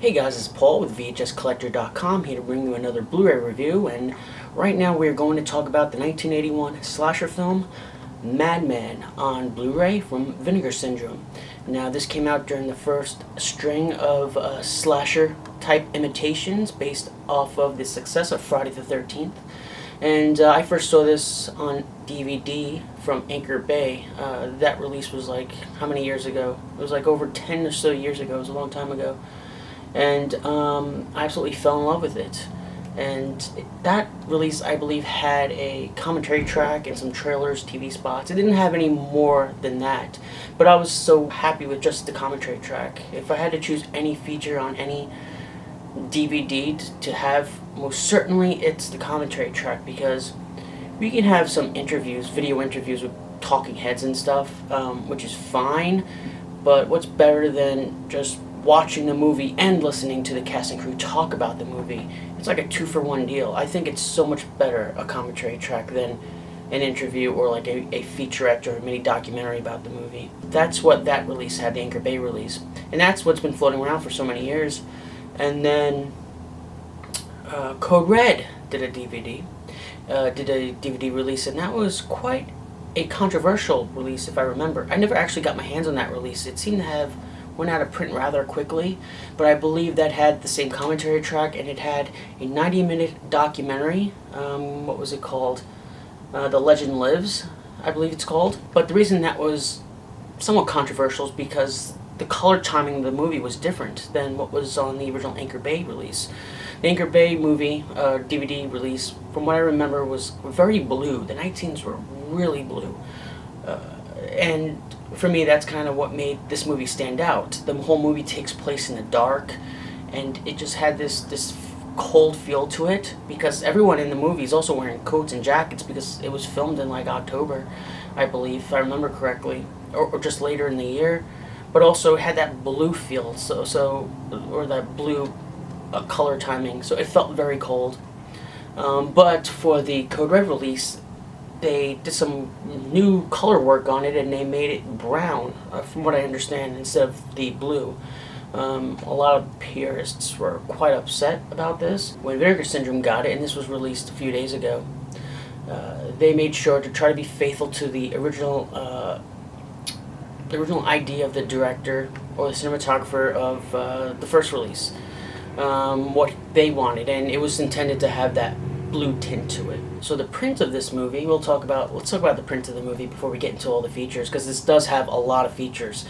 Hey guys, it's Paul with VHSCollector.com, here to bring you another Blu-ray review, and right now we're going to talk about the 1981 slasher film Madman on Blu-ray from Vinegar Syndrome. Now this came out during the first string of slasher type imitations based off of the success of Friday the 13th. And I first saw this on DVD from Anchor Bay. That release was like, how many years ago? It was like over 10 or so years ago. It was a long time ago. And I absolutely fell in love with it. And that release, I believe, had a commentary track and some trailers, TV spots. It didn't have any more than that, but I was so happy with just the commentary track. If I had to choose any feature on any DVD to have, most certainly it's the commentary track, because we can have some interviews, video interviews with talking heads and stuff, which is fine, but what's better than just watching the movie and listening to the cast and crew talk about the movie? It's like a 2-for-1 deal. I think it's so much better, a commentary track, than an interview or like a featurette or a mini documentary about the movie. That's what that release had, the Anchor Bay release. And that's what's been floating around for so many years. And then Code Red did a DVD release, and that was quite a controversial release, if I remember. I never actually got my hands on that release. It seemed to have went out of print rather quickly, but I believe that had the same commentary track, and it had a 90-minute documentary. What was it called? The Legend Lives, I believe it's called. But the reason that was somewhat controversial is because the color timing of the movie was different than what was on the original Anchor Bay release. The Anchor Bay movie DVD release, from what I remember, was very blue. The night scenes were really blue. And for me, that's kind of what made this movie stand out. The whole movie takes place in the dark, and it just had this cold feel to it, because everyone in the movie is also wearing coats and jackets, because it was filmed in like October, I believe, if I remember correctly, or just later in the year. But also it had that blue feel, or that blue color timing, so it felt very cold. But for the Code Red release, they did some new color work on it, and they made it brown, from what I understand, instead of the blue. A lot of purists were quite upset about this. When Vinegar Syndrome got it, and this was released a few days ago, they made sure to try to be faithful to the original idea of the director or the cinematographer of the first release, what they wanted, and it was intended to have that blue tint to it. So the print of this movie, let's talk about the print of the movie before we get into all the features, because this does have a lot of features.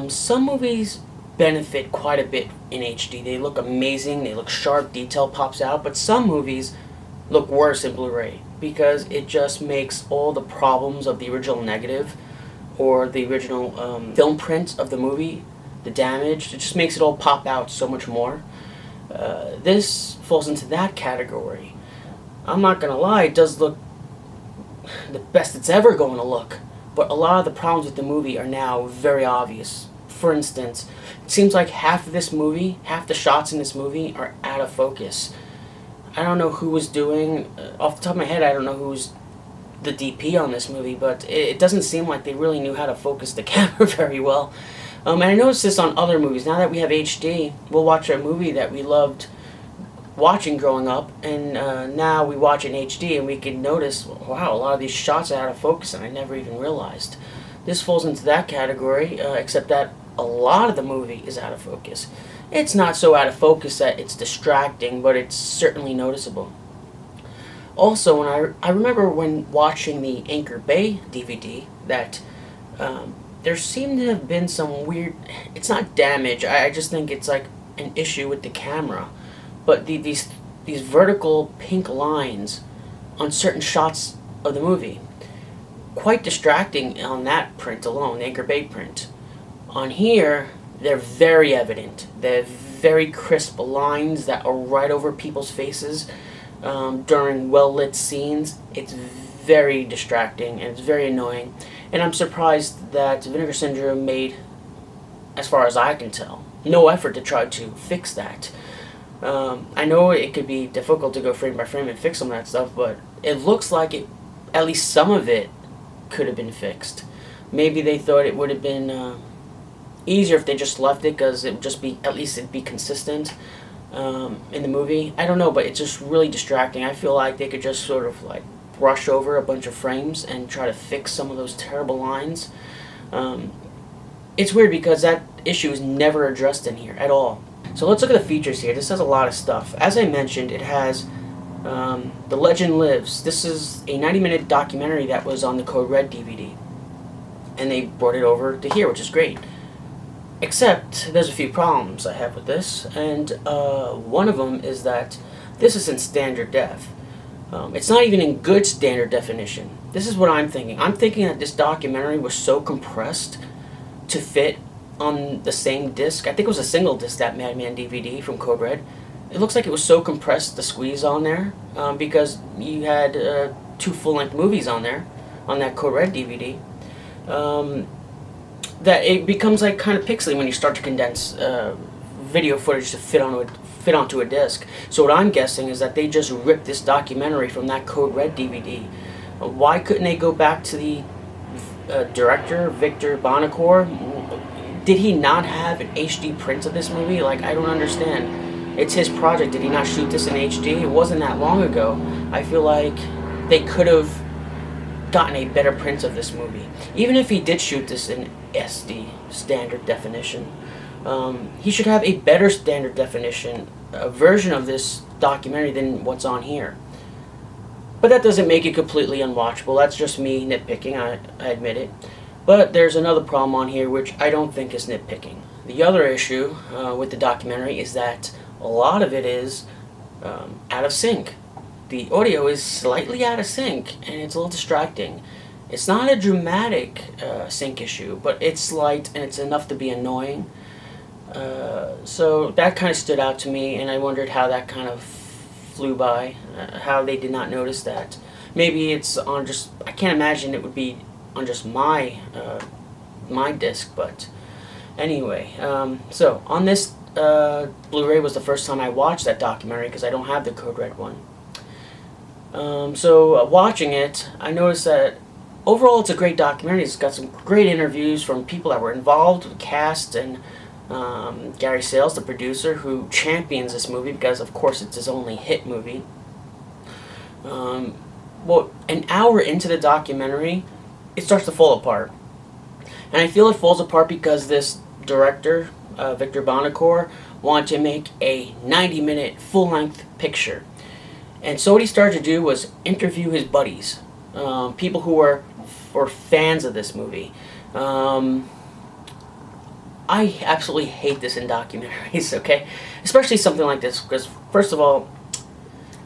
Some movies benefit quite a bit in HD. They look amazing, they look sharp, detail pops out, but some movies look worse in Blu-ray, because it just makes all the problems of the original negative or the original film print of the movie, the damage, it just makes it all pop out so much more. This falls into that category. I'm not gonna lie, it does look the best it's ever going to look, but a lot of the problems with the movie are now very obvious. For instance, it seems like half of this movie, half the shots in this movie are out of focus. I don't know who was doing, off the top of my head, I don't know who's the DP on this movie, but it doesn't seem like they really knew how to focus the camera very well. And I noticed this on other movies. Now that we have HD, we'll watch a movie that we loved watching growing up, and now we watch it in HD, and we can notice, wow, a lot of these shots are out of focus, and I never even realized. This falls into that category, except that a lot of the movie is out of focus. It's not so out of focus that it's distracting, but it's certainly noticeable. Also, when I remember when watching the Anchor Bay DVD that there seemed to have been some weird, it's not damage, I just think it's like an issue with the camera, but these vertical pink lines on certain shots of the movie, quite distracting on that print alone, the Anchor Bay print. On here, they're very evident. They're very crisp lines that are right over people's faces during well-lit scenes. It's very distracting, and it's very annoying. And I'm surprised that Vinegar Syndrome made, as far as I can tell, no effort to try to fix that. I know it could be difficult to go frame by frame and fix some of that stuff, but it looks like at least some of it could have been fixed. Maybe they thought it would have been easier if they just left it, because it would just be, at least it'd be consistent in the movie. I don't know, but it's just really distracting. I feel like they could just sort of like brush over a bunch of frames and try to fix some of those terrible lines. It's weird because that issue is never addressed in here at all. So let's look at the features here. This has a lot of stuff. As I mentioned, it has The Legend Lives. This is a 90-minute documentary that was on the Code Red DVD. And they brought it over to here, which is great. Except, there's a few problems I have with this. And one of them is that this is in standard def. It's not even in good standard definition. This is what I'm thinking. I'm thinking that this documentary was so compressed to fit on the same disc. I think it was a single disc, that Madman DVD from Code Red. It looks like it was so compressed to squeeze on there, because you had 2 full-length movies on there, on that Code Red DVD, that it becomes like kind of pixely when you start to condense video footage to fit onto a disc. So what I'm guessing is that they just ripped this documentary from that Code Red DVD. Why couldn't they go back to the director, Victor Bonacore? Did he not have an HD print of this movie? Like, I don't understand. It's his project. Did he not shoot this in HD? It wasn't that long ago. I feel like they could have gotten a better print of this movie. Even if he did shoot this in SD, standard definition, he should have a better standard definition version of this documentary than what's on here. But that doesn't make it completely unwatchable. That's just me nitpicking, I admit it. But there's another problem on here which I don't think is nitpicking. The other issue with the documentary is that a lot of it is out of sync. The audio is slightly out of sync, and it's a little distracting. It's not a dramatic sync issue, but it's slight, and it's enough to be annoying. So that kind of stood out to me, and I wondered how that kind of flew by, how they did not notice that. Maybe it's on just, I can't imagine it would be on just my disc, but anyway. So on this Blu-ray was the first time I watched that documentary, because I don't have the Code Red one. So watching it, I noticed that overall it's a great documentary. It's got some great interviews from people that were involved, the cast, and Gary Sales, the producer, who champions this movie because, of course, it's his only hit movie. Well, an hour into the documentary, it starts to fall apart. And I feel it falls apart because this director, Victor Bonacore, wanted to make a 90-minute full-length picture. And so what he started to do was interview his buddies, people who were fans of this movie. I absolutely hate this in documentaries, okay? Especially something like this, because first of all,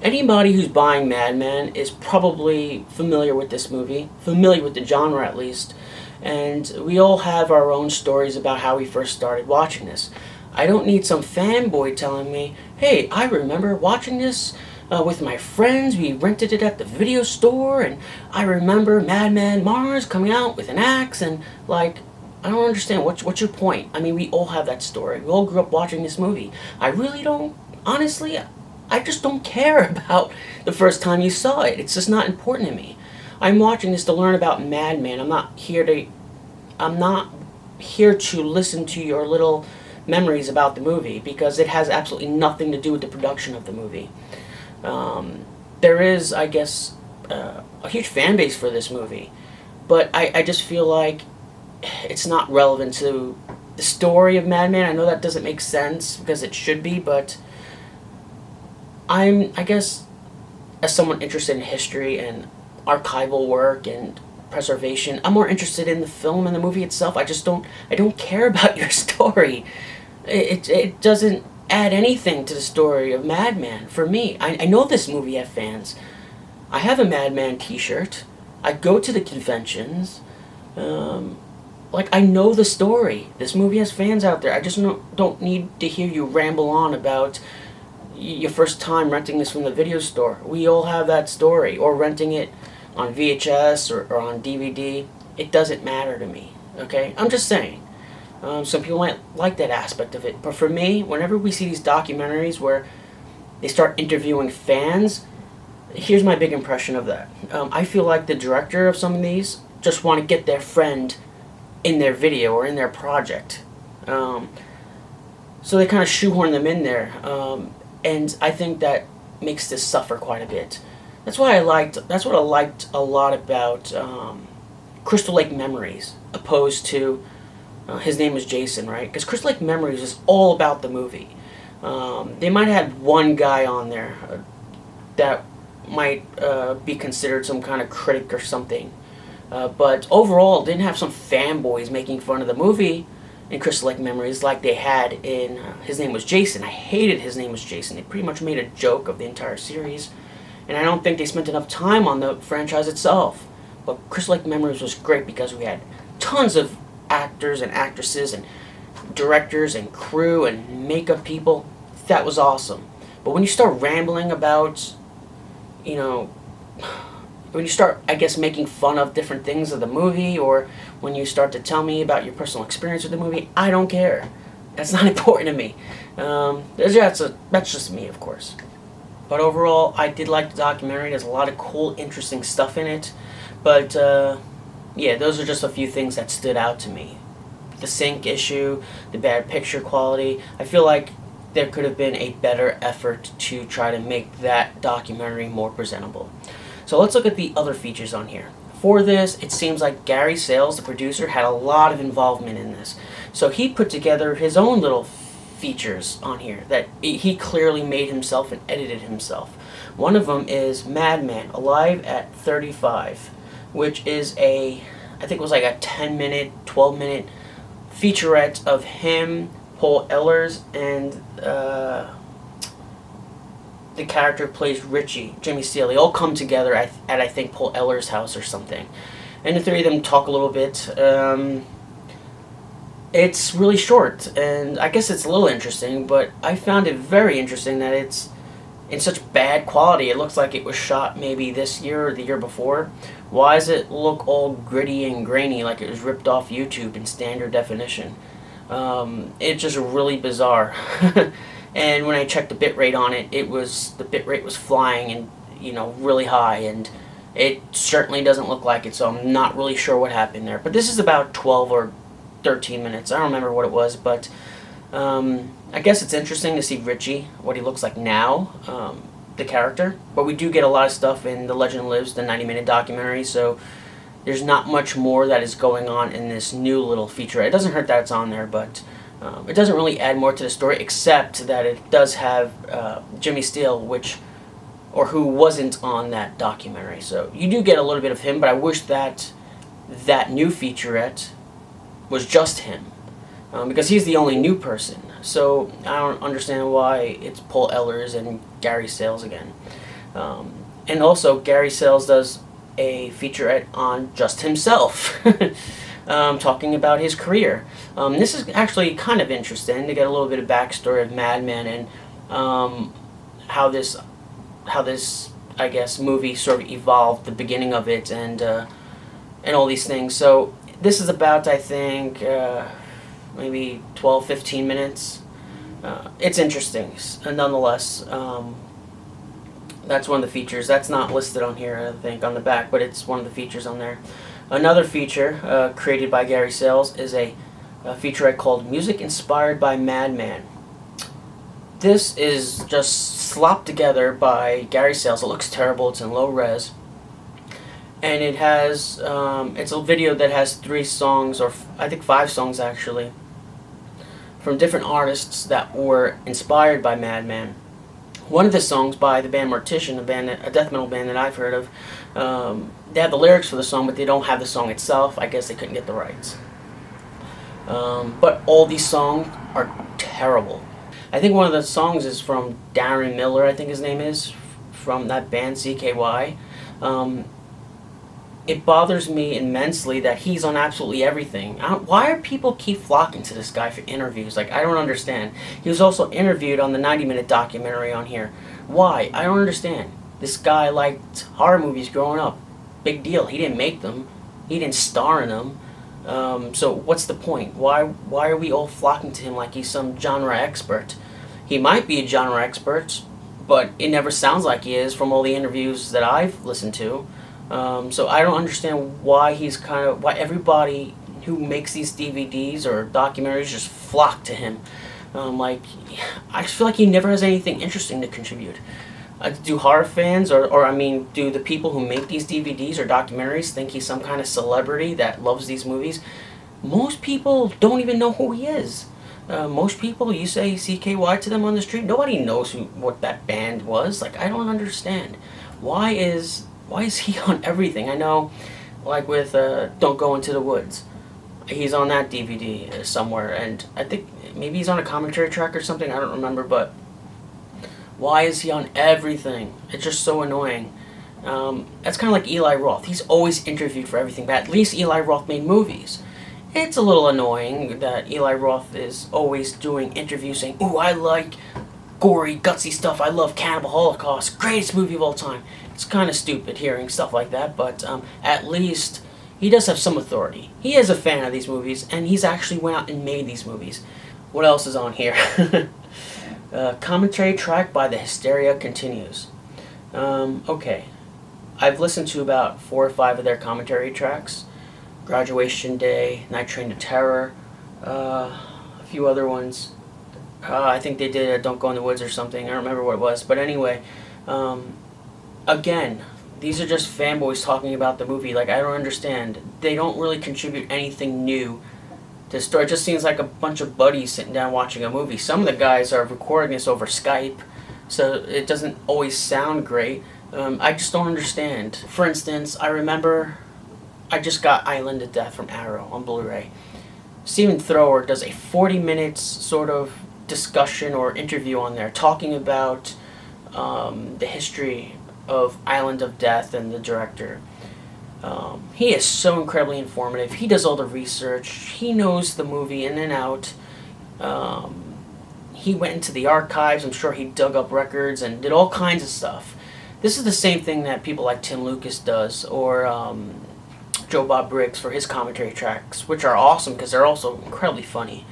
anybody who's buying Madman is probably familiar with this movie, familiar with the genre at least, and we all have our own stories about how we first started watching this. I don't need some fanboy telling me, hey, I remember watching this with my friends, we rented it at the video store, and I remember Madman Mars coming out with an axe, and like, I don't understand, what's your point? I mean, we all have that story. We all grew up watching this movie. I really don't, honestly, I just don't care about the first time you saw it. It's just not important to me. I'm watching this to learn about Madman. I'm not here to listen to your little memories about the movie, because it has absolutely nothing to do with the production of the movie. There is, I guess, a huge fan base for this movie, but I just feel like it's not relevant to the story of Madman. I know that doesn't make sense, because it should be, but I guess, as someone interested in history and archival work and preservation, I'm more interested in the film and the movie itself. I don't care about your story. It doesn't add anything to the story of Madman for me. I know this movie has fans. I have a Madman t-shirt. I go to the conventions. Like, I know the story. This movie has fans out there. I just don't need to hear you ramble on about your first time renting this from the video store. We all have that story. Or renting it on VHS or on DVD. It doesn't matter to me. Okay? I'm just saying. Some people might like that aspect of it. But for me, whenever we see these documentaries where they start interviewing fans, here's my big impression of that. I feel like the director of some of these just want to get their friend in their video or in their project. So they kind of shoehorn them in there, and I think that makes this suffer quite a bit. That's what I liked a lot about Crystal Lake Memories, opposed to His Name is Jason, right? Because Crystal Lake Memories is all about the movie. They might have had one guy on there that might be considered some kind of critic or something. But overall, didn't have some fanboys making fun of the movie in Crystal Lake Memories like they had in His Name was Jason. I hated His Name was Jason. They pretty much made a joke of the entire series. And I don't think they spent enough time on the franchise itself. But Crystal Lake Memories was great because we had tons of actors and actresses and directors and crew and makeup people. That was awesome. But when you start rambling about, you know, when you start, I guess, making fun of different things of the movie, or when you start to tell me about your personal experience with the movie, I don't care. That's not important to me. That's just me, of course. But overall, I did like the documentary. There's a lot of cool, interesting stuff in it. But, yeah, those are just a few things that stood out to me. The sync issue, the bad picture quality. I feel like there could have been a better effort to try to make that documentary more presentable. So let's look at the other features on here. For this, it seems like Gary Sales, the producer, had a lot of involvement in this. So he put together his own little features on here that he clearly made himself and edited himself. One of them is Madman Alive at 35, which is I think it was like a 10-minute, 12-minute featurette of him, Paul Ehlers, and the character plays Richie, Jimmy Steele. They all come together at I think Paul Ehlers' house or something, and the three of them talk a little bit. It's really short, and I guess it's a little interesting, but I found it very interesting that it's in such bad quality. It looks like it was shot maybe this year or the year before. Why does it look all gritty and grainy like it was ripped off YouTube in standard definition? It's just really bizarre. And when I checked the bitrate on it, the bitrate was flying and, you know, really high, and it certainly doesn't look like it, so I'm not really sure what happened there. But this is about 12 or 13 minutes. I don't remember what it was, but I guess it's interesting to see Richie, what he looks like now, the character. But we do get a lot of stuff in The Legend Lives, the 90-minute documentary, so there's not much more that is going on in this new little feature. It doesn't hurt that it's on there, but it doesn't really add more to the story, except that it does have Jimmy Steele, who wasn't on that documentary. So you do get a little bit of him, but I wish that that new featurette was just him, because he's the only new person. So I don't understand why it's Paul Ehlers and Gary Sales again. And also, Gary Sales does a featurette on just himself, talking about his career. This is actually kind of interesting to get a little bit of backstory of Madman and how this I guess movie sort of evolved, the beginning of it, and all these things. So this is about, I think, maybe 12-15 minutes. It's interesting, nonetheless. That's one of the features. That's not listed on here, I think, on the back, but it's one of the features on there. Another feature created by Gary Sales is a featurette called Music Inspired by Madman. This is just slopped together by Gary Sales. It looks terrible. It's in low res. And it has, it's a video that has 3 songs, or I think 5 songs actually, from different artists that were inspired by Madman. One of the songs by the band Mortician, a death metal band that I've heard of, they have the lyrics for the song, but they don't have the song itself. I guess they couldn't get the rights. But all these songs are terrible. I think one of the songs is from Darren Miller, I think his name is, from that band CKY. It bothers me immensely that he's on absolutely everything. Why are people keep flocking to this guy for interviews? Like, I don't understand. He was also interviewed on the 90-minute documentary on here. Why? I don't understand. This guy liked horror movies growing up. Big deal. He didn't make them. He didn't star in them. So what's the point? Why are we all flocking to him like he's some genre expert? He might be a genre expert, but it never sounds like he is from all the interviews that I've listened to. So I don't understand why why everybody who makes these DVDs or documentaries just flock to him. Like, I just feel like he never has anything interesting to contribute. Do horror fans, or I mean, do the people who make these DVDs or documentaries think he's some kind of celebrity that loves these movies? Most people don't even know who he is. Most people, you say CKY to them on the street, nobody knows what that band was. Like, I don't understand. Why is he on everything? I know, like with Don't Go Into the Woods. He's on that DVD somewhere, and I think maybe he's on a commentary track or something, I don't remember, but why is he on everything? It's just so annoying. That's kind of like Eli Roth. He's always interviewed for everything, but at least Eli Roth made movies. It's a little annoying that Eli Roth is always doing interviews saying, "Ooh, I like gory, gutsy stuff. I love Cannibal Holocaust. Greatest movie of all time." It's kind of stupid hearing stuff like that, but at least he does have some authority. He is a fan of these movies, and he's actually went out and made these movies. What else is on here? Commentary track by The Hysteria Continues. Okay. I've listened to about 4 or 5 of their commentary tracks. Graduation Day, Night Train to Terror, a few other ones. I think they did Don't Go in the Woods or something. I don't remember what it was. But anyway, again, these are just fanboys talking about the movie. Like, I don't understand. They don't really contribute anything new to the story. It just seems like a bunch of buddies sitting down watching a movie. Some of the guys are recording this over Skype, so it doesn't always sound great. I just don't understand. For instance, I remember I just got Island of Death from Arrow on Blu-ray. Stephen Thrower does a 40 minutes sort of discussion or interview on there talking about the history of Island of Death and the director. He is so incredibly informative. He does all the research. He knows the movie in and out. He went into the archives. I'm sure he dug up records and did all kinds of stuff. This is the same thing that people like Tim Lucas does, or Joe Bob Briggs for his commentary tracks, which are awesome because they're also incredibly funny.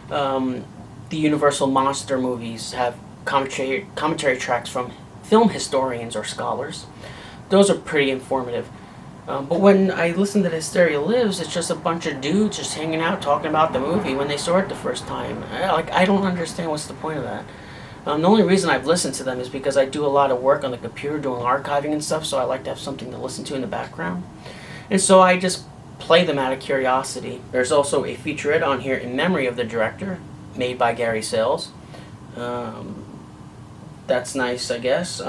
The Universal Monster movies have commentary tracks from film historians or scholars. Those are pretty informative. But when I listen to Hysteria Lives, it's just a bunch of dudes just hanging out talking about the movie when they saw it the first time. I don't understand what's the point of that. The only reason I've listened to them is because I do a lot of work on the computer doing archiving and stuff, so I like to have something to listen to in the background. And so I just play them out of curiosity. There's also a featurette on here in memory of the director, made by Gary Sales. That's nice, I guess.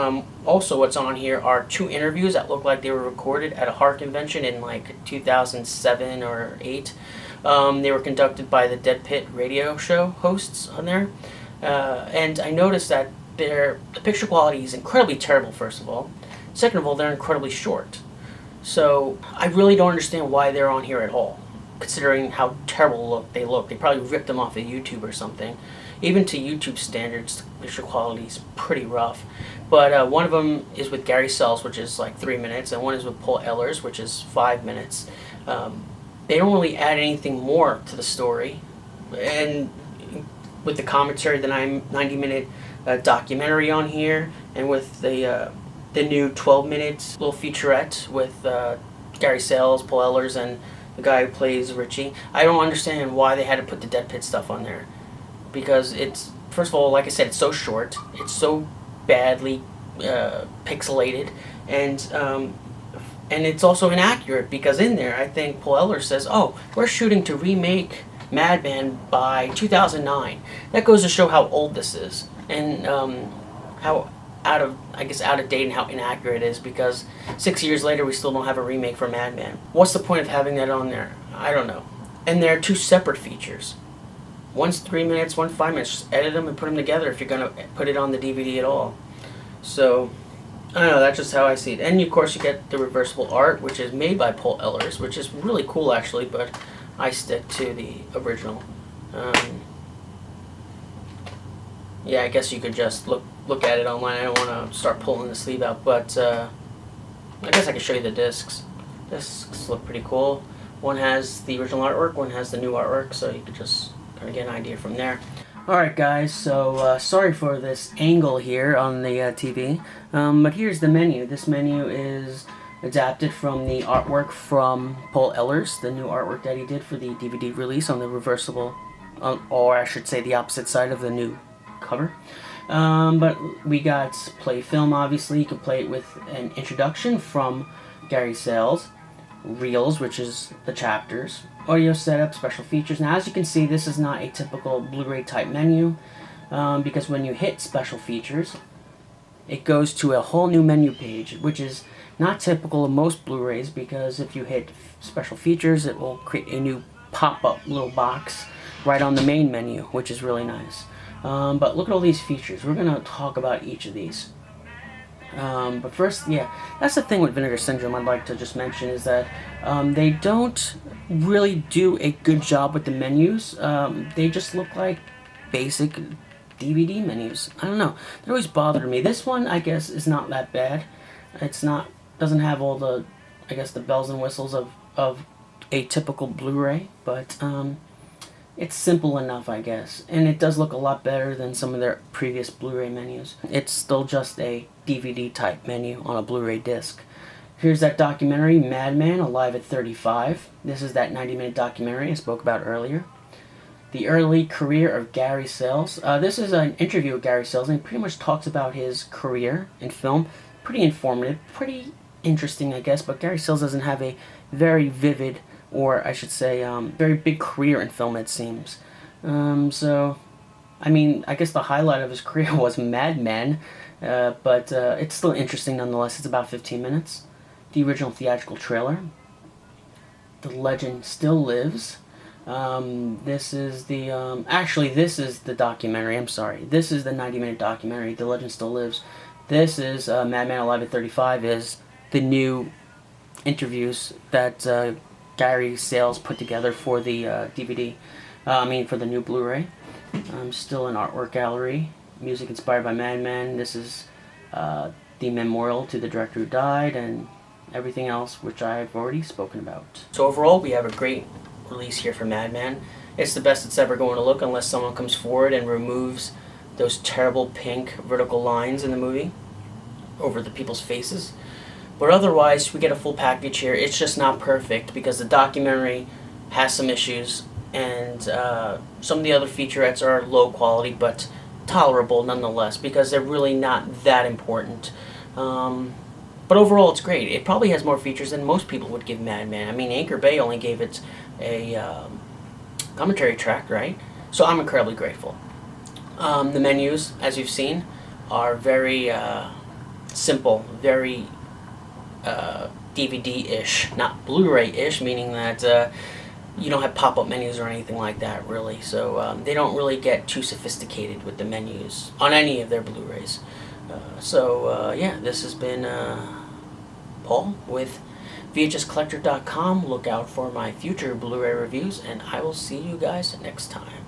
Also, what's on here are 2 interviews that look like they were recorded at a horror convention in like 2007 or 8. They were conducted by the Dead Pit radio show hosts on there. And I noticed that the picture quality is incredibly terrible, first of all. Second of all, they're incredibly short. So I really don't understand why they're on here at all, considering how terrible they look. They probably ripped them off of YouTube or something. Even to YouTube standards, the picture quality is pretty rough. But one of them is with Gary Sells, which is like 3 minutes, and one is with Paul Ehlers, which is 5 minutes. They don't really add anything more to the story. And with the commentary, the 90-minute documentary on here, and with the new 12-minute little featurette with Gary Sales, Paul Ehlers, and the guy who plays Richie, I don't understand why they had to put the Dead Pit stuff on there. Because it's, first of all, like I said, it's so short, it's so badly pixelated, and it's also inaccurate, because in there, I think Paul Ehlers says, "Oh, we're shooting to remake Madman by 2009. That goes to show how old this is, and how out of date and how inaccurate it is, because 6 years later we still don't have a remake for Madman. What's the point of having that on there? I don't know. And they're 2 separate features. One's 3 minutes, one's 5 minutes. Just edit them and put them together if you're going to put it on the DVD at all. So, I don't know, that's just how I see it. And of course you get the reversible art, which is made by Paul Ehlers, which is really cool actually, but I stick to the original. Yeah, I guess you could just look at it online. I don't want to start pulling the sleeve out, but I guess I can show you the discs. Discs look pretty cool. One has the original artwork, one has the new artwork, so you could just kind of get an idea from there. Alright guys, so sorry for this angle here on the TV, but here's the menu. This menu is adapted from the artwork from Paul Ehlers, the new artwork that he did for the DVD release on the reversible, or I should say the opposite side of the new cover. But we got play film, obviously. You can play it with an introduction from Gary Sales, reels, which is the chapters, audio setup, special features. Now, as you can see, this is not a typical Blu-ray type menu, because when you hit special features, it goes to a whole new menu page, which is not typical of most Blu-rays, because if you hit special features, it will create a new pop-up little box right on the main menu, which is really nice. But look at all these features. We're going to talk about each of these. But first, yeah, that's the thing with Vinegar Syndrome I'd like to just mention, is that they don't really do a good job with the menus. They just look like basic DVD menus. I don't know. They always bothered me. This one, I guess, is not that bad. Doesn't have all the, I guess, the bells and whistles of a typical Blu-ray, but it's simple enough, I guess. And it does look a lot better than some of their previous Blu-ray menus. It's still just a DVD type menu on a Blu-ray disc. Here's that documentary, Madman Alive at 35. This is that 90-minute documentary I spoke about earlier. The early career of Gary Sales. This is an interview with Gary Sales, and he pretty much talks about his career in film. Pretty informative, pretty interesting, I guess, but Gary Sales doesn't have a very vivid, or I should say, very big career in film, it seems. So, I mean, I guess the highlight of his career was Madman, but it's still interesting nonetheless. It's about 15 minutes. The original theatrical trailer. The Legend Still Lives. This is the, actually, this is the documentary, I'm sorry. This is the 90-minute documentary, The Legend Still Lives. This is, Madman Alive at 35 is the new interviews that Gary Sales put together for the DVD, for the new Blu-ray. Still an artwork gallery, music inspired by Madman. This is the memorial to the director who died, and everything else which I've already spoken about. So overall, we have a great release here for Madman. It's the best it's ever going to look, unless someone comes forward and removes those terrible pink vertical lines in the movie over the people's faces. But otherwise, we get a full package here. It's just not perfect because the documentary has some issues, and some of the other featurettes are low quality but tolerable nonetheless, because they're really not that important. But overall, it's great. It probably has more features than most people would give Madman. I mean, Anchor Bay only gave it a commentary track, right? So I'm incredibly grateful. The menus, as you've seen, are very simple, very DVD-ish, not Blu-ray-ish, meaning that you don't have pop-up menus or anything like that, really. So they don't really get too sophisticated with the menus on any of their Blu-rays. Yeah, this has been Paul with VHScollector.com. Look out for my future Blu-ray reviews, and I will see you guys next time.